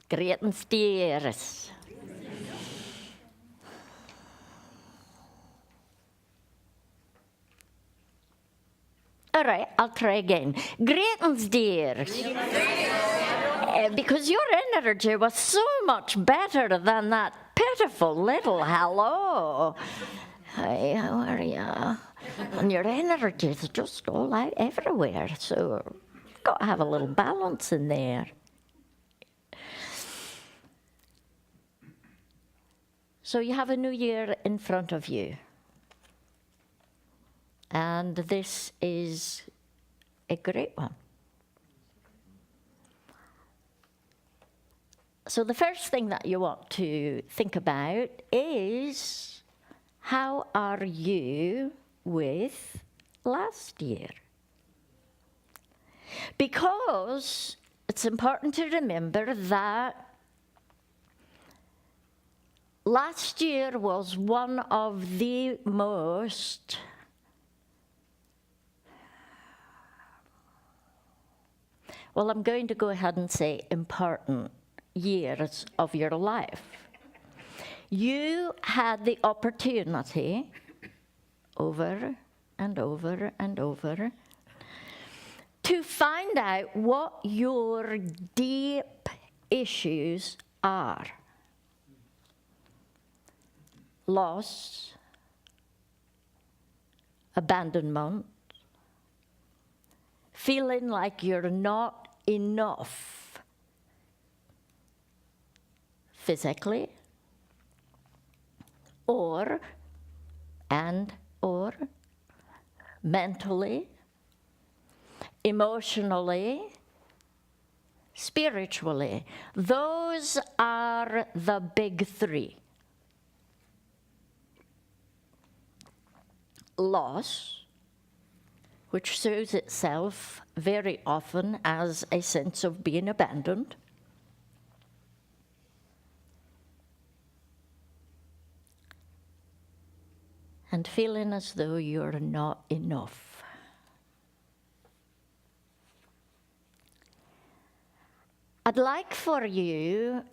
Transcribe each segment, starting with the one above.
Greetings, dears. All right, I'll try again. Greetings, dears. Because your energy was so much better than that pitiful little hello. Hey, how are you? And your energy is just all out everywhere, so you've got to have a little balance in there. So you have a new year in front of you. And this is a great one. So the first thing that you want to think about is, how are you with last year? Because it's important to remember that last year was one of the most I'm going to go ahead and say important years of your life. You had the opportunity over and over and over to find out what your deep issues are. Loss, abandonment, feeling like you're not enough physically or mentally, emotionally, spiritually. Those are the big three. Loss, which shows itself very often as a sense of being abandoned. And feeling as though you're not enough. I'd like for you,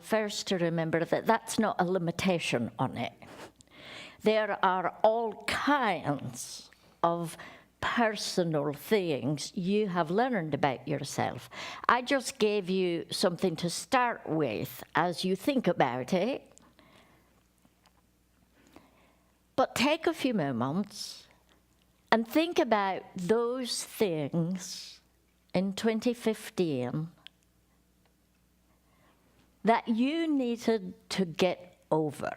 first to remember that that's not a limitation on it. There are all kinds of personal things you have learned about yourself. I just gave you something to start with as you think about it. But take a few moments and think about those things in 2015 that you needed to get over.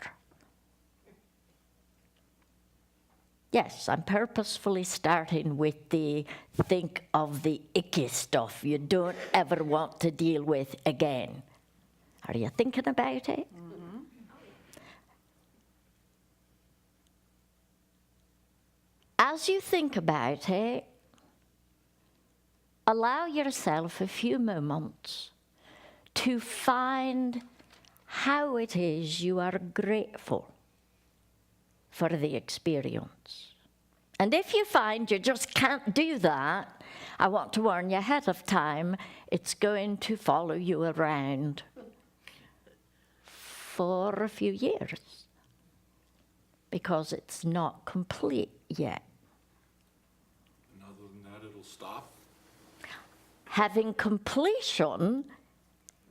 Yes, I'm purposefully starting with the think of the icky stuff you don't ever want to deal with again. Are you thinking about it? Mm-hmm. As you think about it, allow yourself a few moments to find how it is you are grateful for the experience. And if you find you just can't do that, I want to warn you ahead of time, it's going to follow you around for a few years because it's not complete yet. And other than that, it'll stop? Having completion,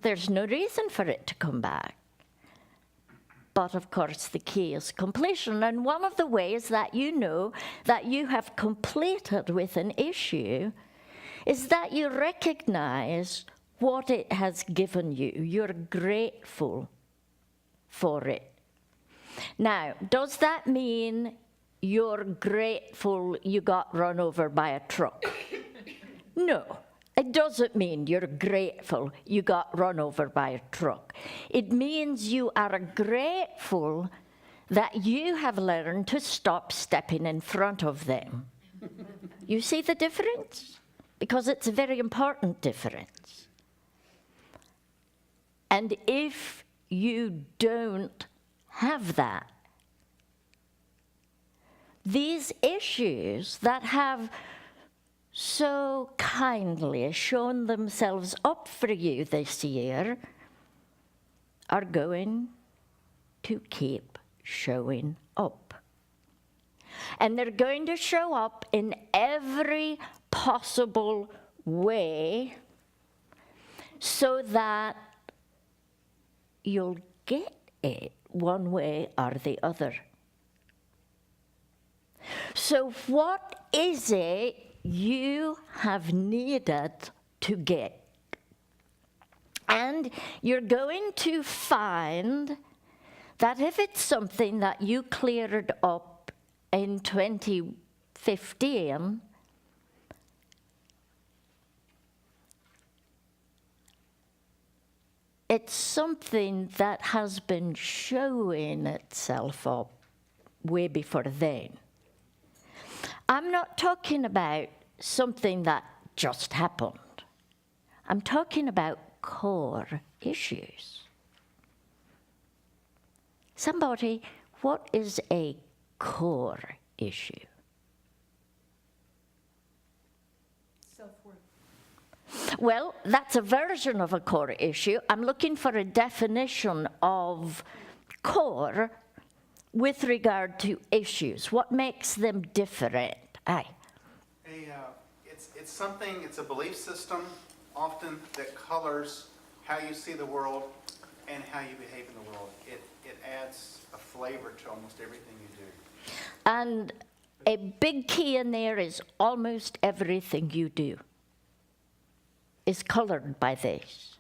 there's no reason for it to come back. But of course, the key is completion. And one of the ways that you know that you have completed with an issue is that you recognize what it has given you. You're grateful for it. Now, does that mean you're grateful you got run over by a truck? No. It doesn't mean you're grateful you got run over by a truck. It means you are grateful that you have learned to stop stepping in front of them. You see the difference? Because it's a very important difference. And if you don't have that, these issues that have so kindly shown themselves up for you this year are going to keep showing up. And they're going to show up in every possible way so that you'll get it one way or the other. So what is it you have needed to get? And you're going to find that if it's something that you cleared up in 2015, it's something that has been showing itself up way before then. I'm not talking about something that just happened. I'm talking about core issues. Somebody, what is a core issue? Self-worth. Well, that's a version of a core issue. I'm looking for a definition of core with regard to issues. What makes them different? Aye. It's something, it's a belief system often that colors how you see the world and how you behave in the world. It adds a flavor to almost everything you do. And a big key in there is almost everything you do is colored by this.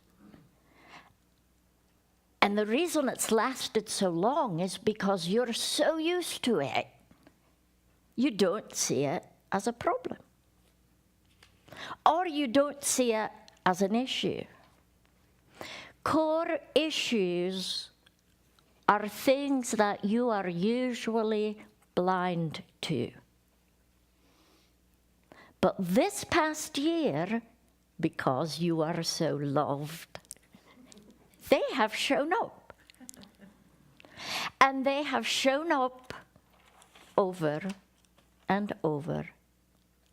And the reason it's lasted so long is because you're so used to it, you don't see it as a problem. Or you don't see it as an issue. Core issues are things that you are usually blind to. But this past year, because you are so loved, they have shown up. And they have shown up over and over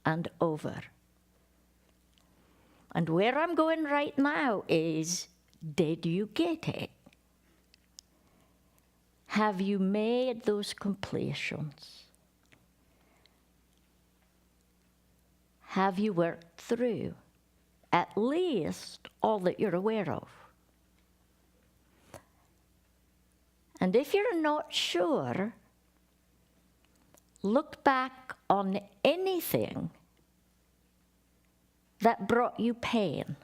and over. And where I'm going right now is, did you get it? Have you made those completions? Have you worked through at least all that you're aware of? And if you're not sure, look back on anything that brought you pain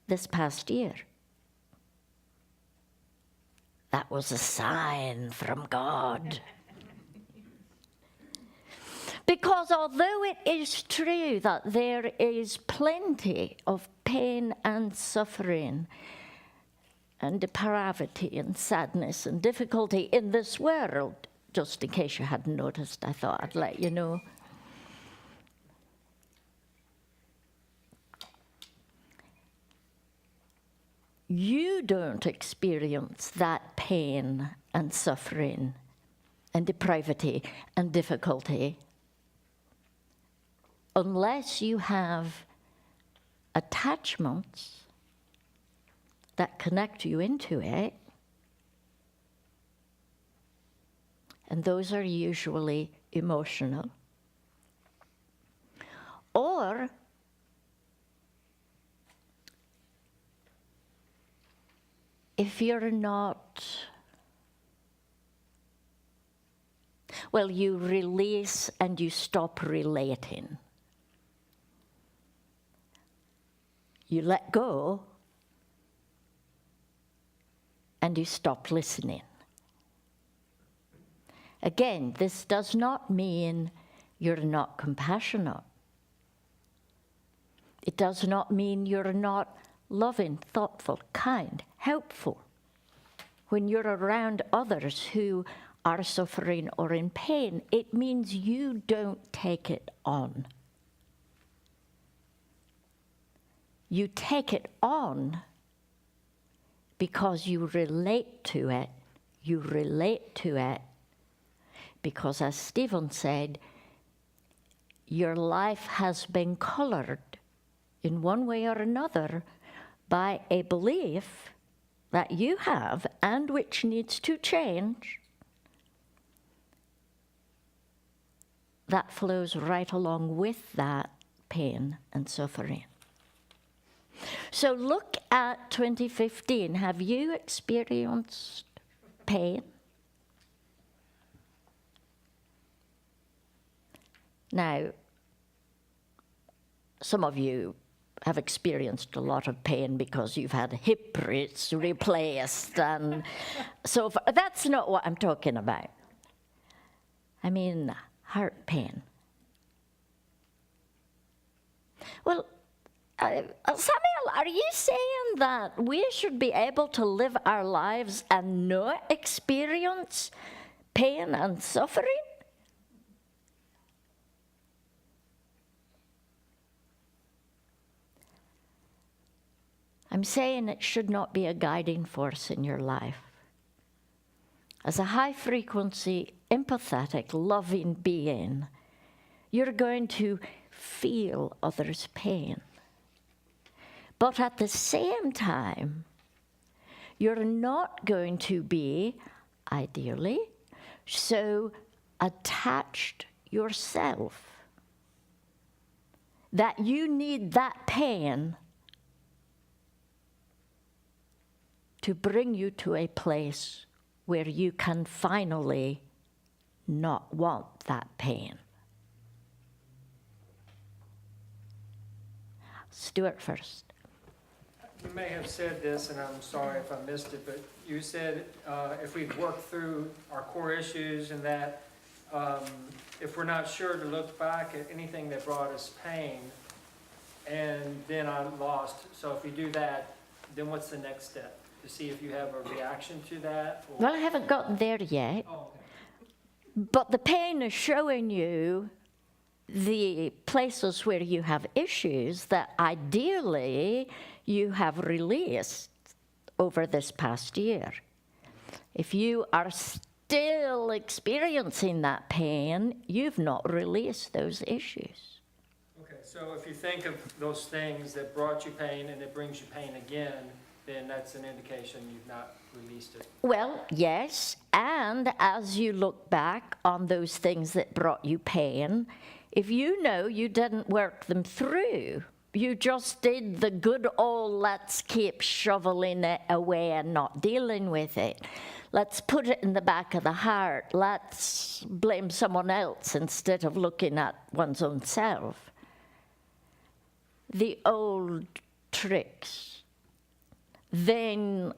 this past year. That was a sign from God. Because although it is true that there is plenty of pain and suffering and depravity and sadness and difficulty in this world, just in case you hadn't noticed, I thought I'd let you know. You don't experience that pain and suffering and depravity and difficulty unless you have attachments that connect you into it. And those are usually emotional. Or if you're not, well, you release and you stop relating. You let go and you stop listening. Again, this does not mean you're not compassionate. It does not mean you're not loving, thoughtful, kind, helpful. When you're around others who are suffering or in pain, it means you don't take it on. You take it on because you relate to it. You relate to it because, as Stephen said, your life has been colored in one way or another by a belief that you have and which needs to change, that flows right along with that pain and suffering. So look at 2015. Have you experienced pain? Now, some of you have experienced a lot of pain because you've had hip replaced and so forth. That's not what I'm talking about. I mean, heart pain. Well, Samuel, are you saying that we should be able to live our lives and not experience pain and suffering? I'm saying it should not be a guiding force in your life. As a high-frequency, empathetic, loving being, you're going to feel others' pain. But at the same time, you're not going to be, ideally, so attached yourself that you need that pain to bring you to a place where you can finally not want that pain. Stuart first. You may have said this, and I'm sorry if I missed it, but you said if we've worked through our core issues and that if we're not sure to look back at anything that brought us pain, and then I'm lost. So if you do that, then what's the next step? To see if you have a reaction to that? Or? Well, I haven't gotten there yet, Oh, okay. but the pain is showing you the places where you have issues that ideally you have released over this past year. If you are still experiencing that pain, you've not released those issues. Okay, so if you think of those things that brought you pain and it brings you pain again, then that's an indication you've not released it. Well, yes, and as you look back on those things that brought you pain, if you know you didn't work them through, you just did the good old let's keep shoveling it away and not dealing with it. Let's put it in the back of the heart. Let's blame someone else instead of looking at one's own self. The old tricks. Then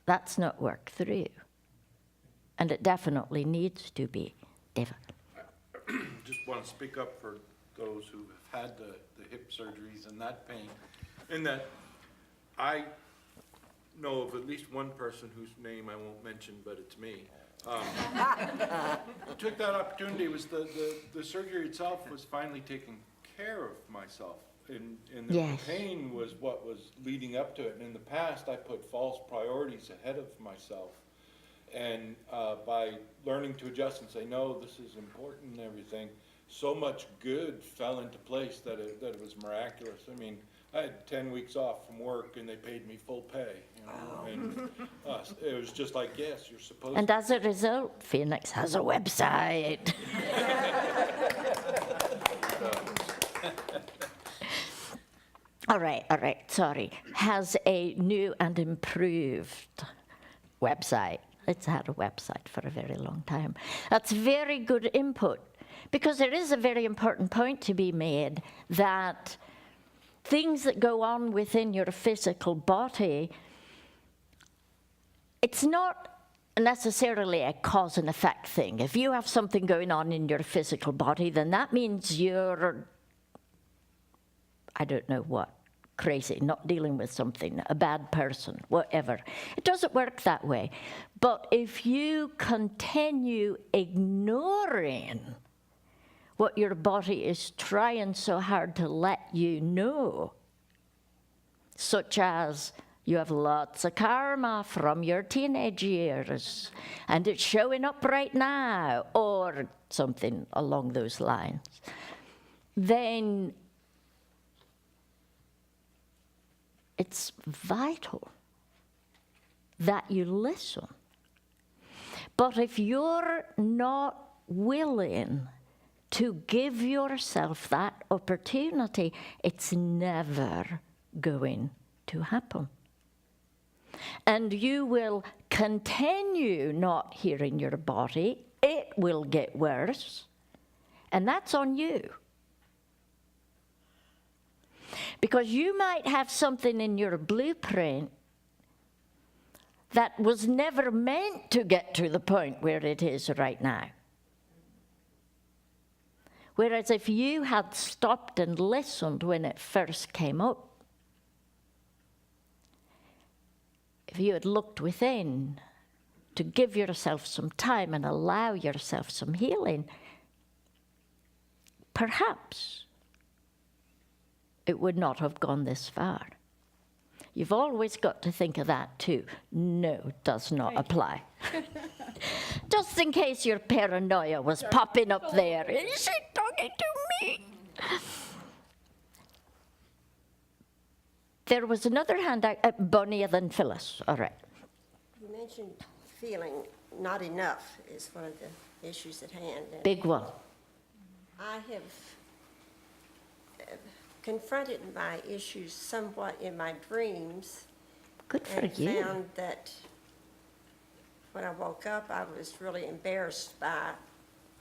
that's not worked through. And it definitely needs to be. David. Just want to speak up for those who have had the hip surgeries and that pain. In that I know of at least one person whose name I won't mention, but it's me. Took that opportunity. Was the surgery itself was finally taking care of myself. And the Yes. pain was what was leading up to it. And in the past, I put false priorities ahead of myself. And by learning to adjust and say, no, this is important and everything, so much good fell into place that it was miraculous. I mean, I had 10 weeks off from work and they paid me full pay. You know? And it was just like, yes, you're supposed And to. as a result, Phoenix has a website. All right, sorry. Has a new and improved website. It's had a website for a very long time. That's very good input, because there is a very important point to be made that things that go on within your physical body, it's not necessarily a cause and effect thing. If you have something going on in your physical body, then that means you're, I don't know what, crazy, not dealing with something, a bad person, whatever. It doesn't work that way. But if you continue ignoring what your body is trying so hard to let you know, such as You have lots of karma from your teenage years, and it's showing up right now, or something along those lines. Then it's vital that you listen. But if you're not willing to give yourself that opportunity, it's never going to happen. And you will continue not hearing your body. It will get worse. And that's on you. Because you might have something in your blueprint that was never meant to get to the point where it is right now. Whereas if you had stopped and listened when it first came up, if you had looked within to give yourself some time and allow yourself some healing, perhaps it would not have gone this far. You've always got to think of that too. No, does not apply. Just in case your paranoia was popping up there. Is she talking to me? There was another hand, Bonnie than Phyllis. All right. You mentioned feeling not enough is one of the issues at hand. And Big one. I have confronted my issues somewhat in my dreams. Good for and you. found that when I woke up, I was really embarrassed by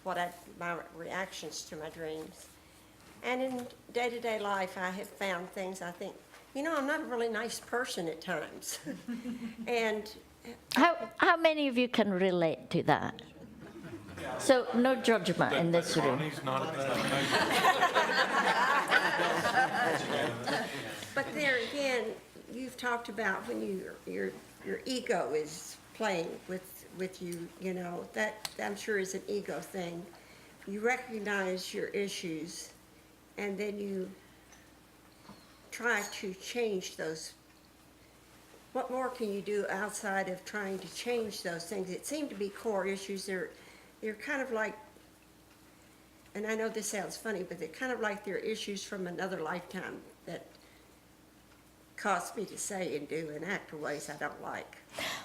my reactions to my dreams. And in day-to-day life, I have found things I think, I'm not a really nice person at times. And How many of you can relate to that? So no judgment in this room. Bonnie's not a bad But there again, you've talked about when your ego is playing with you, that I'm sure is an ego thing. You recognize your issues, and then you try to change those. What more can you do outside of trying to change those things? It seemed to be core issues. They're kind of like, and I know this sounds funny, but they're kind of like they're issues from another lifetime that cause me to say and do and act in ways I don't like.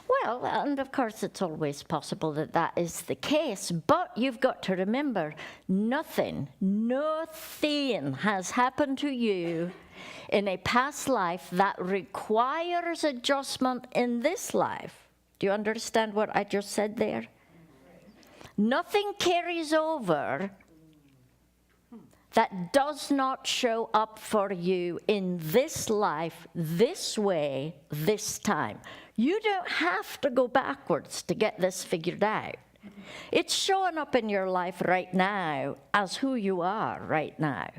Well, and of course it's always possible that that is the case, but you've got to remember, nothing has happened to you in a past life that requires adjustment in this life. Do you understand what I just said there? Nothing carries over that does not show up for you in this life, this way, this time. You don't have to go backwards to get this figured out. It's showing up in your life right now as who you are right now.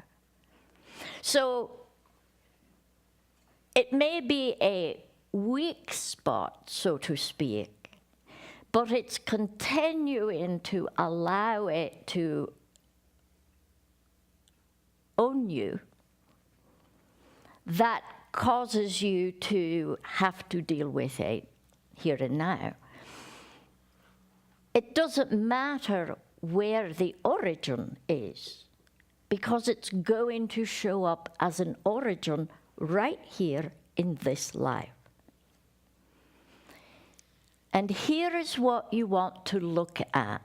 So it may be a weak spot, so to speak, but it's continuing to allow it to own you that causes you to have to deal with it here and now. It doesn't matter where the origin is, because it's going to show up as an origin right here in this life. And here is what you want to look at.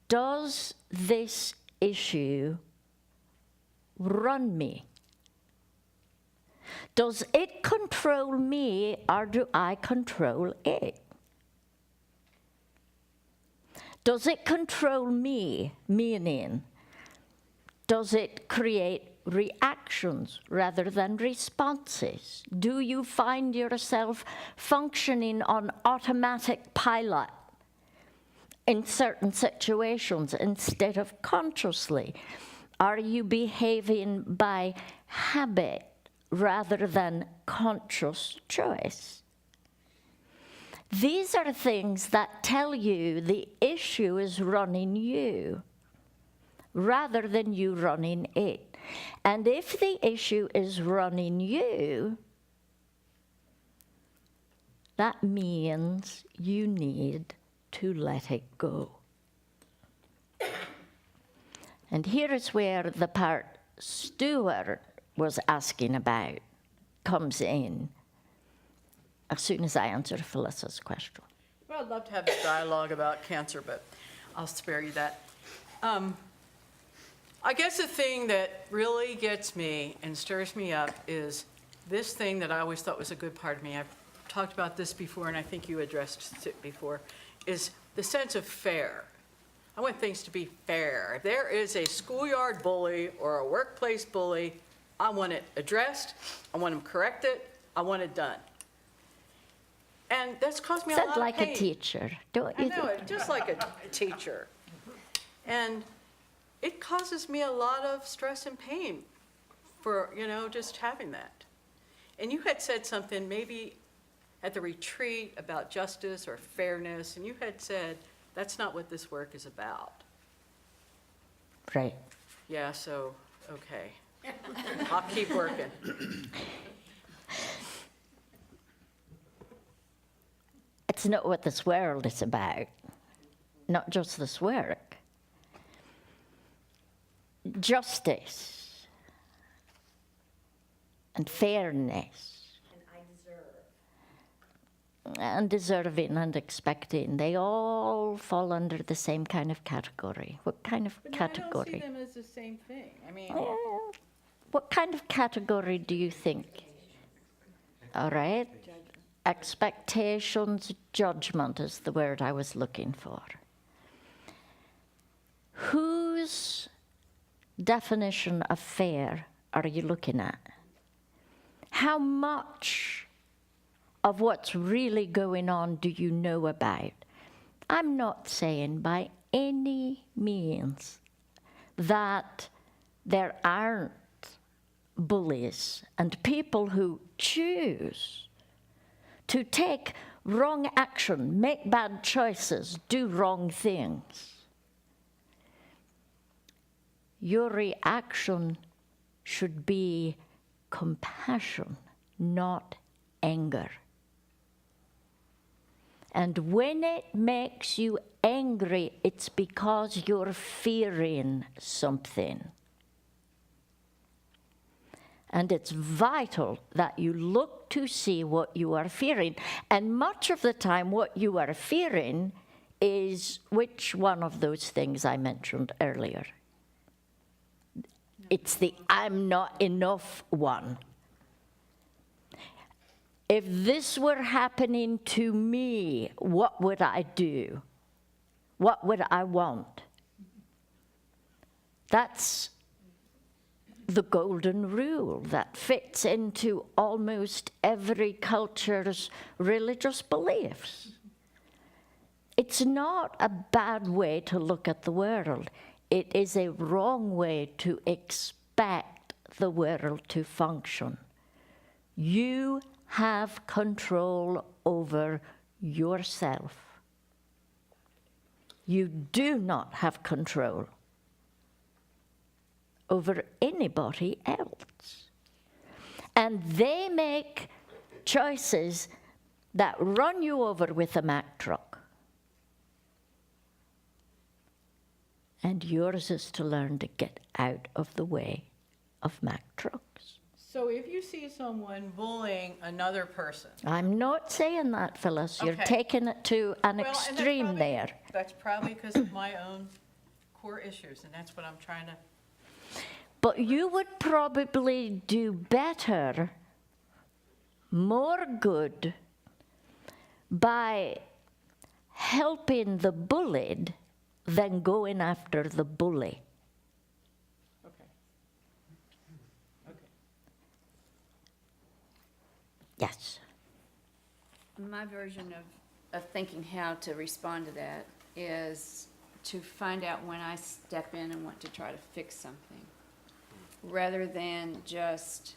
Does this issue run me? Does it control me, or do I control it? Does it control me, meaning, does it create reactions rather than responses? Do you find yourself functioning on automatic pilot in certain situations instead of consciously? Are you behaving by habit rather than conscious choice? These are things that tell you the issue is running you rather than you running it. And if the issue is running you, that means you need to let it go. And here is where the part Stuart was asking about comes in as soon as I answer Phyllis's question. Well, I'd love to have a dialogue about cancer, but I'll spare you that. I guess the thing that really gets me and stirs me up is this thing that I always thought was a good part of me. I've talked about this before, and I think you addressed it before, is the sense of fair. I want things to be fair. If there is a schoolyard bully or a workplace bully, I want it addressed, I want them corrected, I want it done. And that's caused me a lot Sound of like pain. a teacher, don't I you? know, just like a teacher. And it causes me a lot of stress and pain for, just having that. And you had said something maybe at the retreat about justice or fairness, and you had said, that's not what this work is about. Right. Yeah, so, okay. I'll keep working. It's not what this world is about, not just this work. Justice and fairness and deserving and expecting, they all fall under the same kind of category. What kind of But I don't see category? them as the same thing. I mean, What kind of category do you think? All right. Expectations, judgment is the word I was looking for. Whose definition of fair are you looking at? How much of what's really going on do you know about? I'm not saying by any means that there aren't bullies and people who choose to take wrong action, make bad choices, do wrong things. Your reaction should be compassion, not anger. And when it makes you angry, it's because you're fearing something. And it's vital that you look to see what you are fearing. And much of the time, what you are fearing is which one of those things I mentioned earlier. It's the I'm not enough one. If this were happening to me, what would I do? What would I want? That's the golden rule that fits into almost every culture's religious beliefs. It's not a bad way to look at the world. It is a wrong way to expect the world to function. You have control over yourself. You do not have control over anybody else. And they make choices that run you over with a Mack truck. And yours is to learn to get out of the way of Mack trucks. so if you see someone bullying another person. I'm not saying that, Phyllis. You're Okay. taking it to an Well, and that's extreme probably- there. That's probably because of my own core issues, and that's what I'm trying to. But you would probably do better, more good, by helping the bullied than going after the bully. Okay. Okay. Yes. My version of thinking how to respond to that is to find out when I step in and want to try to fix something, rather than just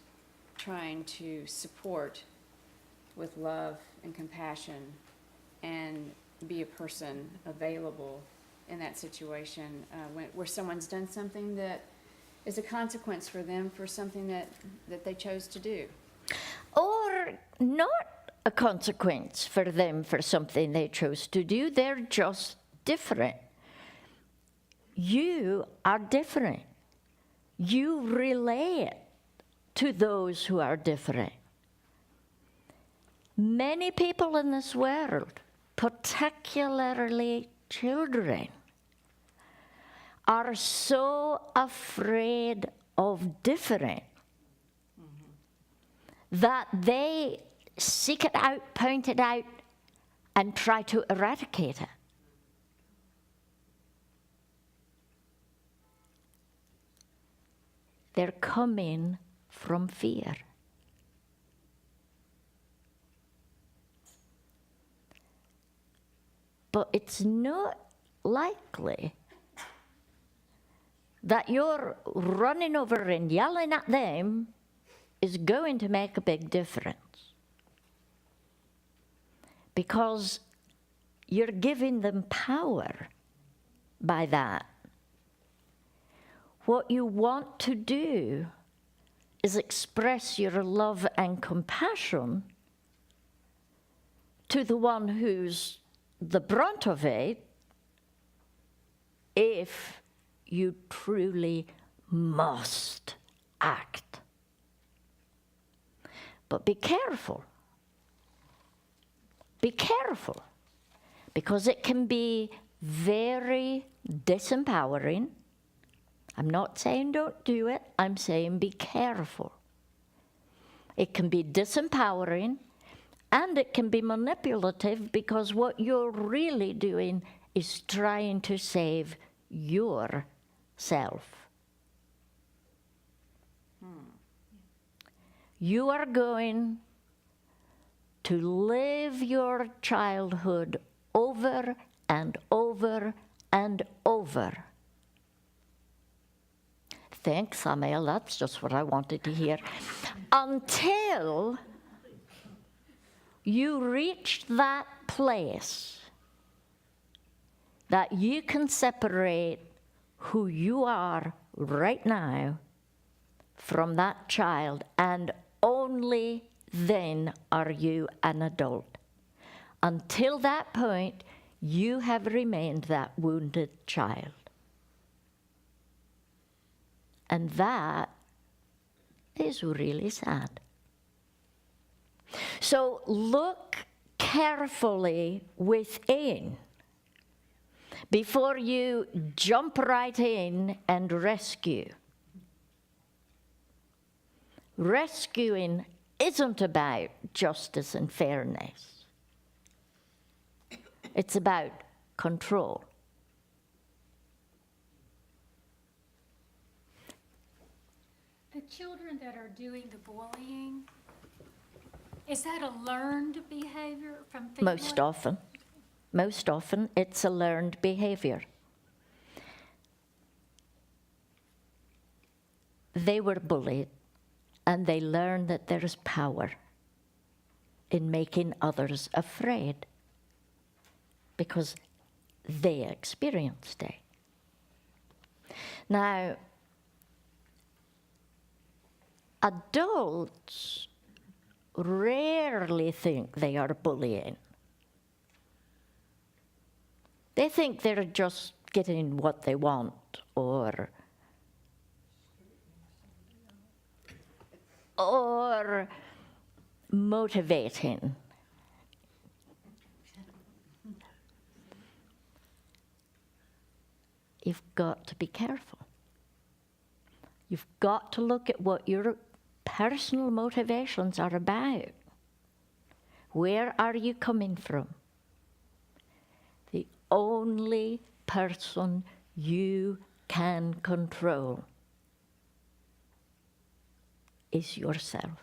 trying to support with love and compassion and be a person available in that situation where someone's done something that is a consequence for them for something that they chose to do. Or not a consequence for them for something they chose to do. They're just different. You are different. You relate to those who are different. Many people in this world, particularly children, are so afraid of different that they seek it out, point it out, and try to eradicate it. They're coming from fear. But it's not likely that you're running over and yelling at them is going to make a big difference. Because you're giving them power by that. What you want to do is express your love and compassion to the one who's the brunt of it, if you truly must act. But be careful. Be careful, because it can be very disempowering. I'm not saying don't do it, I'm saying be careful. It can be disempowering, and it can be manipulative, because what you're really doing is trying to save yourself. You are going to live your childhood over and over and over. Thanks, Samuel, that's just what I wanted to hear. Until you reach that place that you can separate who you are right now from that child, and only then are you an adult. Until that point, you have remained that wounded child. And that is really sad. So look carefully within before you jump right in and rescue. Rescuing isn't about justice and fairness. It's about control. The children that are doing the bullying, is that a learned behavior from family? Most often. Most often, it's a learned behavior. They were bullied, and they learn that there is power in making others afraid because they experienced it. Now, adults rarely think they are bullying. They think they're just getting what they want, or motivating. You've got to be careful. You've got to look at what your personal motivations are about. Where are you coming from? The only person you can control is yourself.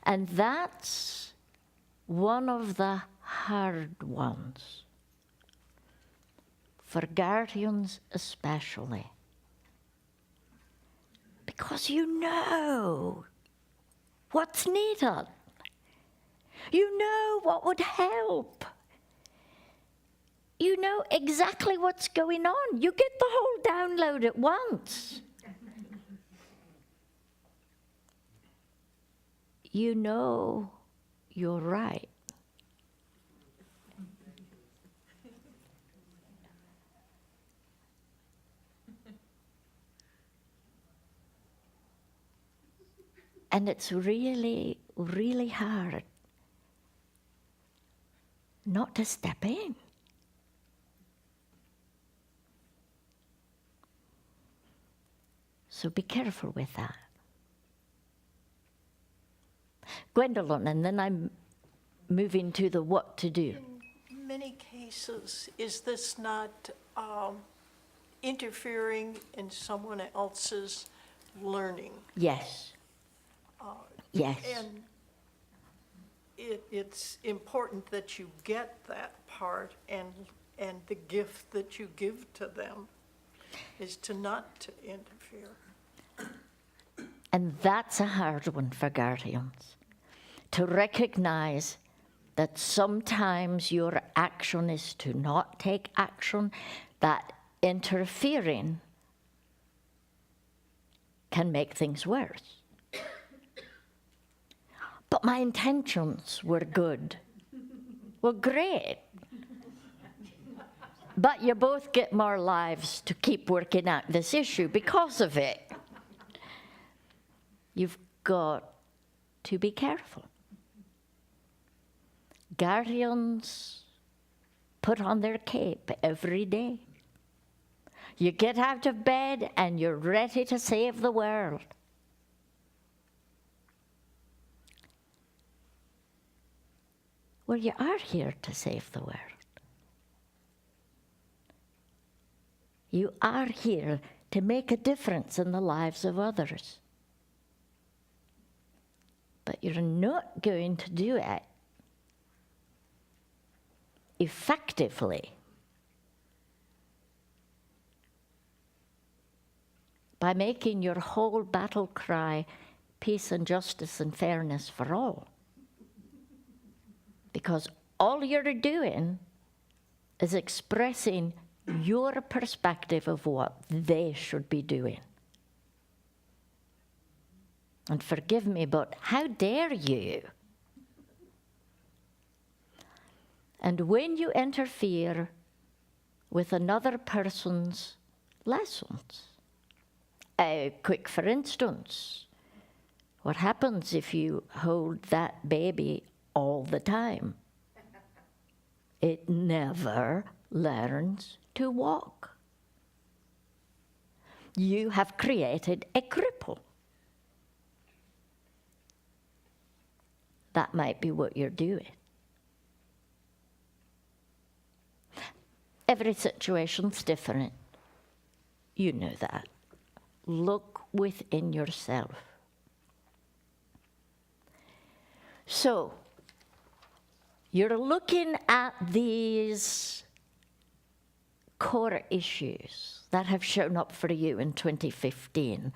And that's one of the hard ones, for guardians especially. Because you know what's needed. You know what would help. You know exactly what's going on. You get the whole download at once. you know you're right. And it's really, really hard not to step in. So be careful with that. Gwendolyn, and then I'm moving to the what to do. In many cases, is this not interfering in someone else's learning? Yes. Yes. And it's important that you get that part, and the gift that you give to them is to not to interfere. And that's a hard one for guardians, to recognize that sometimes your action is to not take action, that interfering can make things worse. But my intentions were good. Well, great. But you both get more lives to keep working out this issue because of it. You've got to be careful. Guardians put on their cape every day. You get out of bed and you're ready to save the world. Well, you are here to save the world. You are here to make a difference in the lives of others. But you're not going to do it effectively by making your whole battle cry peace and justice and fairness for all. Because all you're doing is expressing your perspective of what they should be doing. And forgive me, but how dare you? And when you interfere with another person's lessons, quick for instance, what happens if you hold that baby all the time? It never learns to walk. You have created a cripple. That might be what you're doing. Every situation's different. You know that. Look within yourself. So, you're looking at these core issues that have shown up for you in 2015.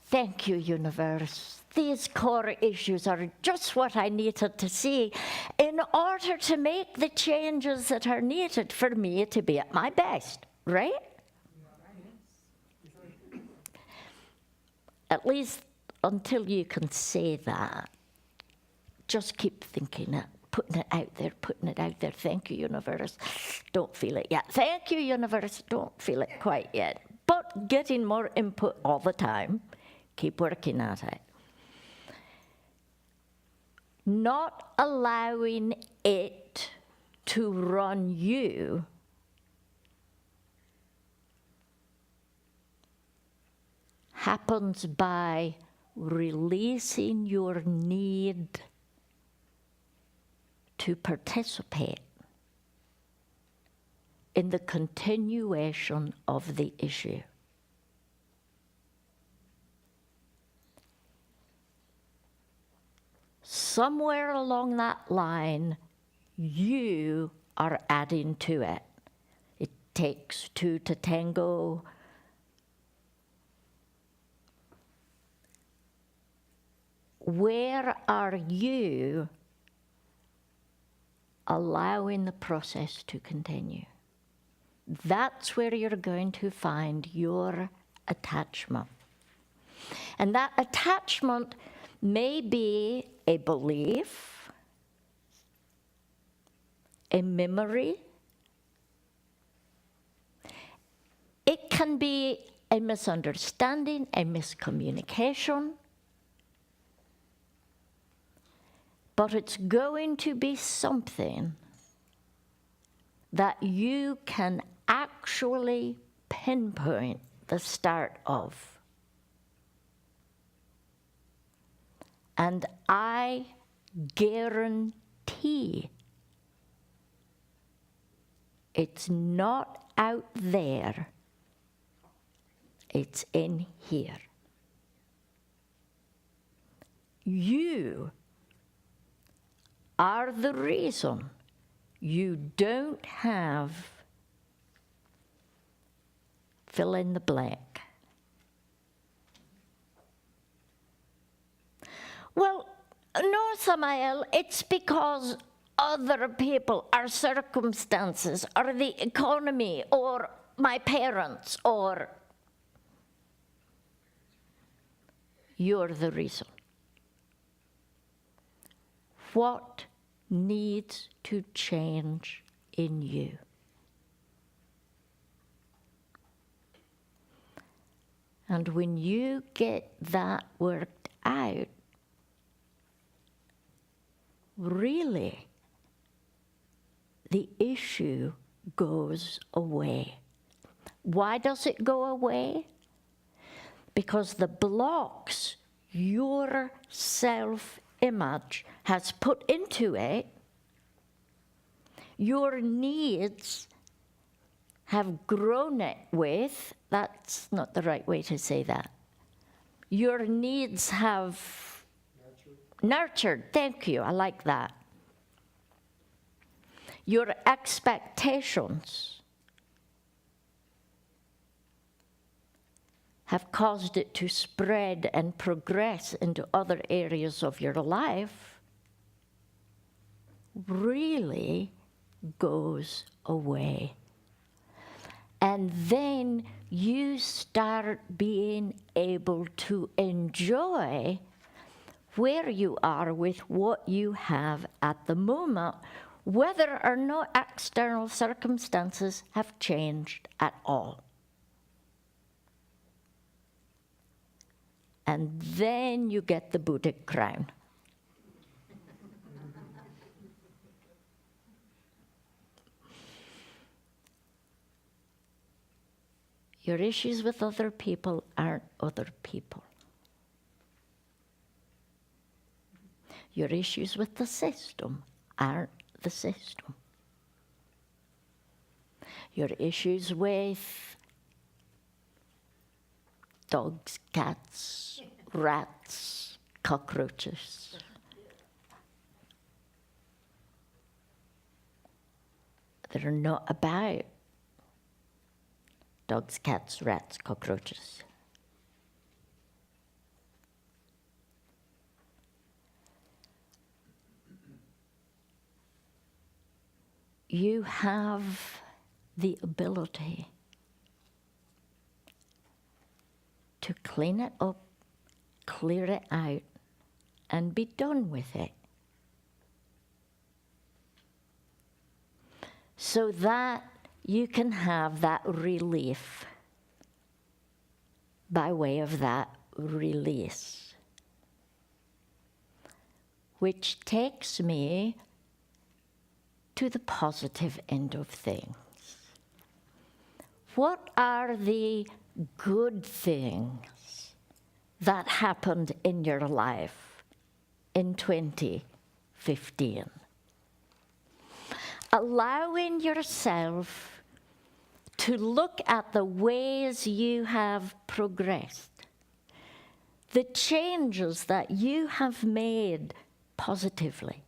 Thank you, universe. These core issues are just what I needed to see in order to make the changes that are needed for me to be at my best, right? At least until you can say that, just keep thinking it, putting it out there, putting it out there. Thank you, universe. Don't feel it yet. Thank you, universe. Don't feel it quite yet. But getting more input all the time. Keep working at it. Not allowing it to run you happens by releasing your need to participate in the continuation of the issue. Somewhere along that line, you are adding to it. It takes two to tango. Where are you allowing the process to continue? That's where you're going to find your attachment. And that attachment may be a belief, a memory. It can be a misunderstanding, a miscommunication, but it's going to be something that you can actually pinpoint the start of. And I guarantee it's not out there, it's in here. You are the reason you don't have fill in the blank. Well, no, Samael, it's because other people, our circumstances, or the economy, or my parents, or you're the reason. What needs to change in you? And when you get that worked out, really, the issue goes away. Why does it go away? Because the blocks your self-image has put into it, your needs have grown it with, that's not the right way to say that. Your needs have nurtured, thank you, I like that. Your expectations have caused it to spread and progress into other areas of your life, really goes away. And then you start being able to enjoy where you are with what you have at the moment, whether or not external circumstances have changed at all. And then you get the Buddhic crown. Your issues with other people aren't other people. Your issues with the system aren't the system. Your issues with dogs, cats, rats, cockroaches. They're not about dogs, cats, rats, cockroaches. You have the ability to clean it up, clear it out, and be done with it. So that you can have that relief by way of that release. Which takes me to the positive end of things. What are the good things that happened in your life in 2015? Allowing yourself to look at the ways you have progressed, the changes that you have made positively,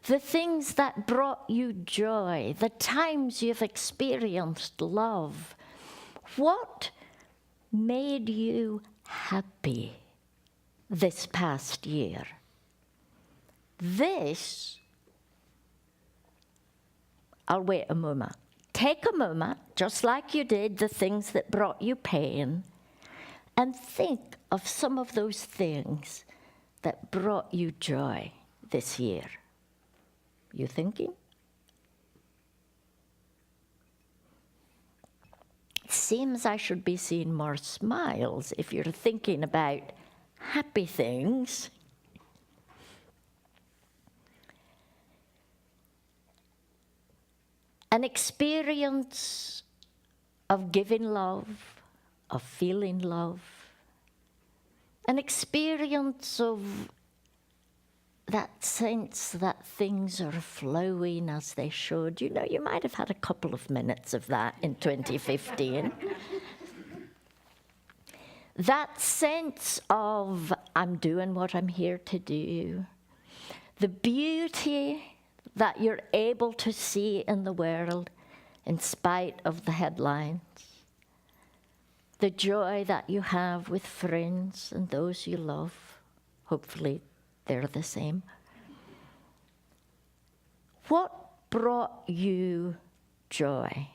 the things that brought you joy, the times you've experienced love. What made you happy this past year? This, I'll wait a moment. Take a moment, just like you did the things that brought you pain, and think of some of those things that brought you joy this year. You thinking? It seems I should be seeing more smiles if you're thinking about happy things. An experience of giving love, of feeling love, an experience of that sense that things are flowing as they should. You know, you might have had a couple of minutes of that in 2015. That sense of, I'm doing what I'm here to do. The beauty that you're able to see in the world in spite of the headlines. The joy that you have with friends and those you love. Hopefully they're the same. What brought you joy?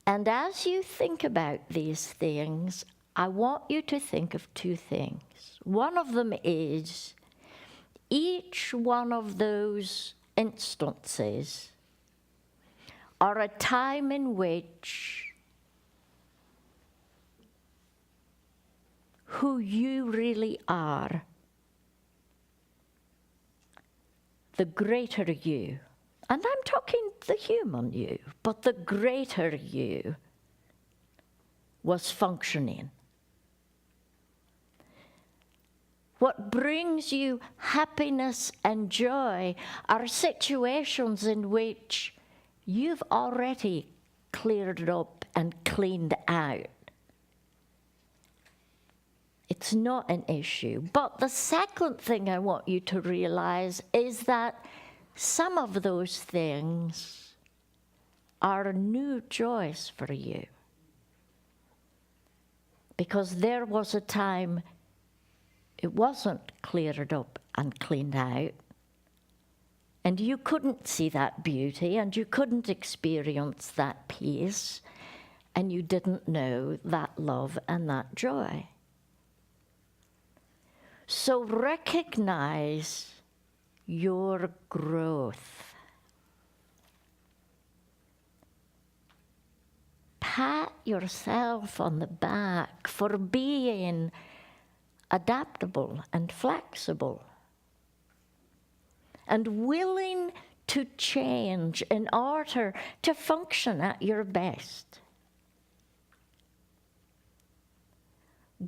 And as you think about these things, I want you to think of two things. One of them is each one of those instances are a time in which who you really are, the greater you, and I'm talking the human you, but the greater you was functioning. What brings you happiness and joy are situations in which you've already cleared up and cleaned out. It's not an issue. But the second thing I want you to realize is that some of those things are new joys for you. Because there was a time it wasn't cleared up and cleaned out. And you couldn't see that beauty, and you couldn't experience that peace, and you didn't know that love and that joy. So recognize your growth. Pat yourself on the back for being adaptable and flexible and willing to change in order to function at your best.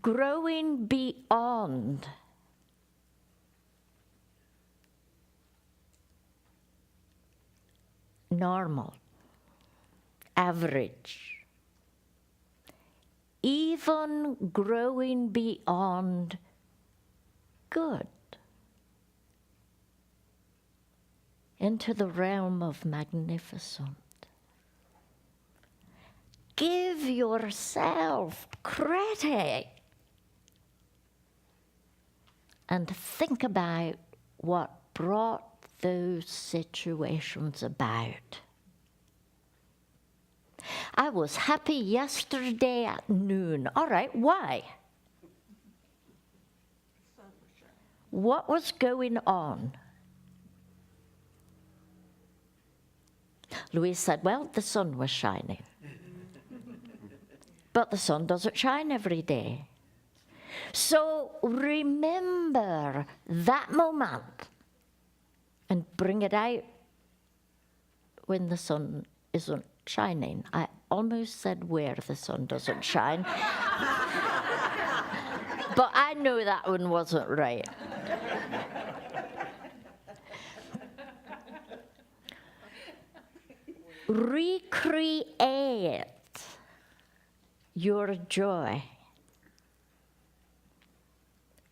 Growing beyond normal, average, even growing beyond good into the realm of magnificent. Give yourself credit and think about what brought those situations about. I was happy yesterday at noon. All right, why? What was going on? Louise said, well, the sun was shining. But the sun doesn't shine every day. So remember that moment and bring it out when the sun isn't shining. I almost said where the sun doesn't shine. But I know that one wasn't right. Recreate your joy.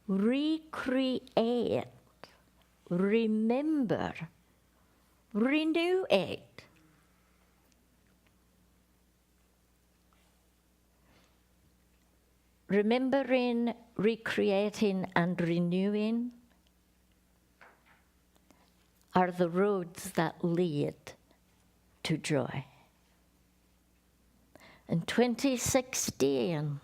Recreate. Remember. Renew it. Remembering, recreating, and renewing are the roads that lead to joy. In 2016,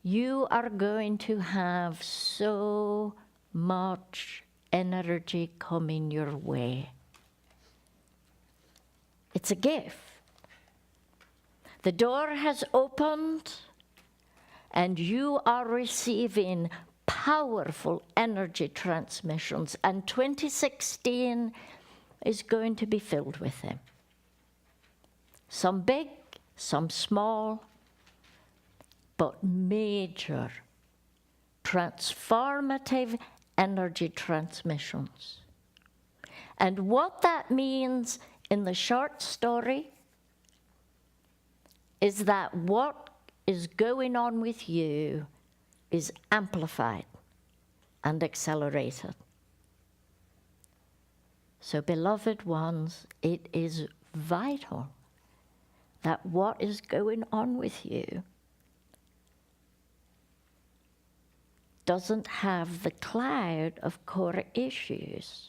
you are going to have so much energy coming your way. It's a gift. The door has opened, and you are receiving powerful energy transmissions, and 2016 is going to be filled with them. Some big, some small, but major, transformative energy transmissions. And what that means in the short story is that what is going on with you is amplified and accelerated. So, beloved ones, it is vital that what is going on with you doesn't have the cloud of core issues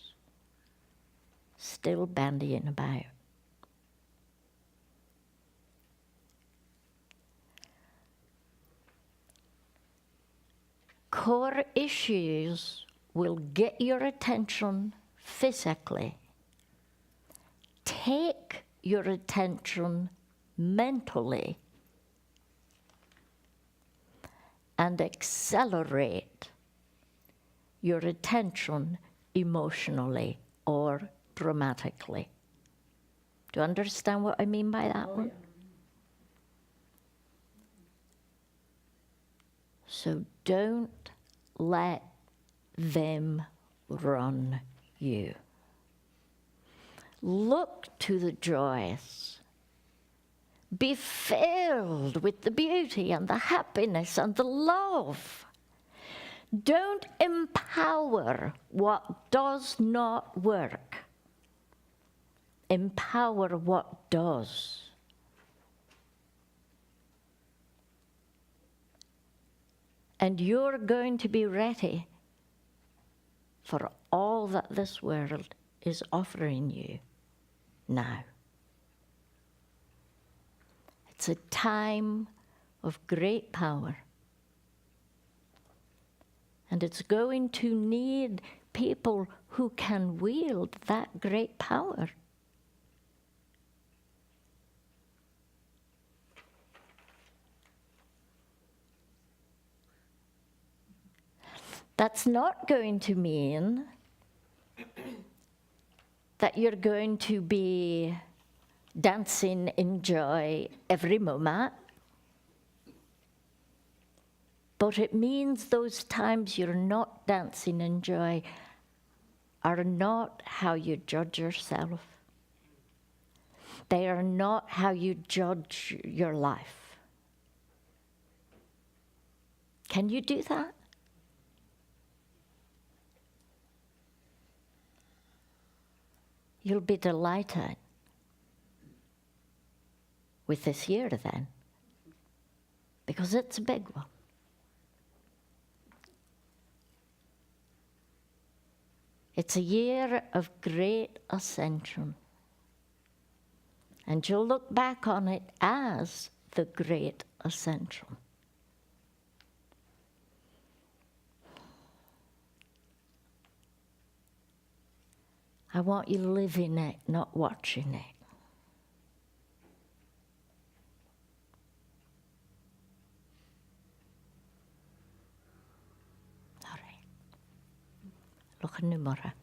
still bandying about. Core issues will get your attention physically, take your attention mentally, and accelerate your attention emotionally or dramatically. Do you understand what I mean by that one? So don't let them run you. Look to the joys. Be filled with the beauty and the happiness and the love. Don't empower what does not work. Empower what does. And you're going to be ready for all that this world is offering you now. It's a time of great power. And it's going to need people who can wield that great power. That's not going to mean that you're going to be dancing in joy every moment. But it means those times you're not dancing in joy are not how you judge yourself. They are not how you judge your life. Can you do that? You'll be delighted with this year then, because it's a big one. It's a year of great ascension. And you'll look back on it as the great ascension. I want you living it, not watching it. All right. Look at Numara.